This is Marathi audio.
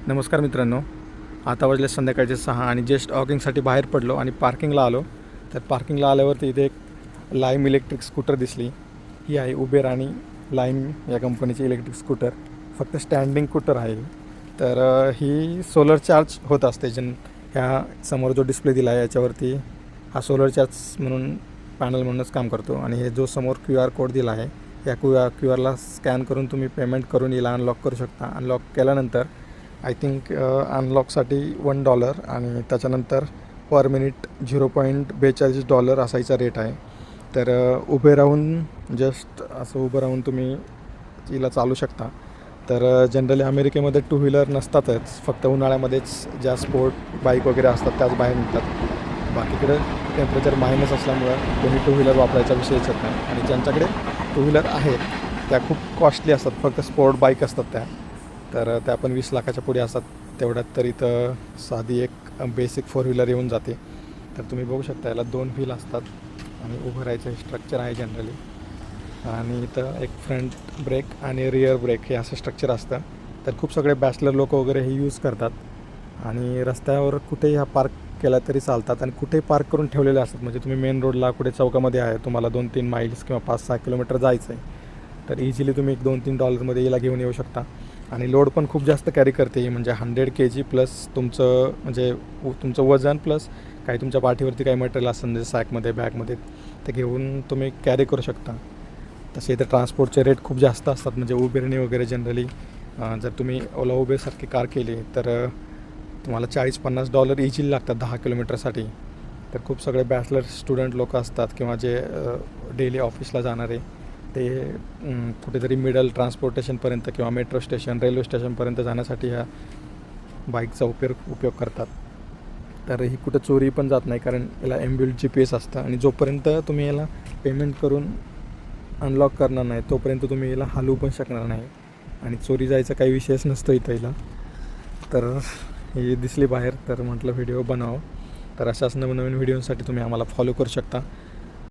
नमस्कार मित्रांनो, आता वाजले संध्याकाळचे 6 आणि जस्ट वॉकिंगसाठी बाहेर पडलो आणि पार्किंगला आलो. तर पार्किंगला आल्यावरती इथे एक लाईम इलेक्ट्रिक स्कूटर दिसली. ही आहे उबेर आणि लाईम या कंपनीची इलेक्ट्रिक स्कूटर. फक्त स्टँडिंग स्कूटर आहे. तर ही सोलर चार्ज होत असते. ह्या समोर जो डिस्प्ले दिला आहे याच्यावरती हा सोलर चार्ज म्हणून पॅनल म्हणूनच काम करतो. आणि हे जो समोर QR कोड दिला आहे या QR ला स्कॅन करून तुम्ही पेमेंट करून याला अनलॉक करू शकता. अनलॉक केल्यानंतर आय थिंक अनलॉकसाठी $1 आणि त्याच्यानंतर पर मिनिट $0.42 असायचा रेट आहे. तर उभे राहून जस्ट असं उभं राहून तुम्ही तिला चालू शकता. तर जनरली अमेरिकेमध्ये टू व्हीलर नसतातच, फक्त उन्हाळ्यामध्येच ज्या स्पोर्ट बाईक वगैरे असतात त्याच बाहेर निघतात. बाकीकडे टेम्परेचर मायनस असल्यामुळं कोणी टू व्हीलर वापरायचा विषयच येत नाही. आणि ज्यांच्याकडे टू व्हीलर आहेत त्या खूप कॉस्टली असतात, फक्त स्पोर्ट बाईक असतात त्या. तर त्या पण 20 लाखाच्या पुढे असतात. तेवढ्यात तर इथं साधी एक बेसिक 4 व्हीलर येऊन जाते. तर तुम्ही बघू शकता याला 2 व्हील असतात आणि उभं राहायचं स्ट्रक्चर आहे जनरली. आणि इथं एक फ्रंट ब्रेक आणि रिअर ब्रेक हे असं स्ट्रक्चर असतं. तर खूप सगळे बॅचलर लोक वगैरे हे यूज करतात. आणि रस्त्यावर कुठेही हा पार्क केला तरी चालतात आणि कुठेही पार्क करून ठेवलेले असतात. म्हणजे तुम्ही मेन रोडला कुठे चौकामध्ये आहे, तुम्हाला 2-3 माईल्स किंवा 5-6 किलोमीटर जायचं आहे, तर इझिली तुम्ही $2-3 याला घेऊन येऊ शकता. आणि लोड पण खूप जास्त कॅरी करते. म्हणजे 100 kg प्लस तुमचं म्हणजे तुमचं वजन प्लस काही तुमच्या पाठीवरती काही मटेरियल असेल म्हणजे सॅकमध्ये बॅगमध्ये ते घेऊन तुम्ही कॅरी करू शकता. तसे इथे ट्रान्सपोर्टचे रेट खूप जास्त असतात. म्हणजे उबेरने वगैरे जनरली जर तुम्ही ओला उबेरसारखी कार केली तर तुम्हाला $40-50 इझिली लागतात 10 किलोमीटरसाठी. तर खूप सगळे बॅचलर स्टुडंट लोक असतात किंवा जे डेली ऑफिसला जाणारे ते कुठेतरी मिडल ट्रान्सपोर्टेशनपर्यंत किंवा मेट्रो स्टेशन रेल्वे स्टेशनपर्यंत जाण्यासाठी ह्या बाईकचा उपयोग करतात. तर ही कुठं चोरी पण जात नाही, कारण याला इनबिल्ट GPS असतं. आणि जोपर्यंत तुम्ही याला पेमेंट करून अनलॉक करणार नाही तोपर्यंत तुम्ही याला हलवू पण शकणार नाही. आणि चोरी जायचा काही विषयच नसतो इथं याला. तर ही दिसली बाहेर, तर म्हटलं व्हिडिओ बनावं. तर अशाच नवनवीन व्हिडिओसाठी तुम्ही आम्हाला फॉलो करू शकता.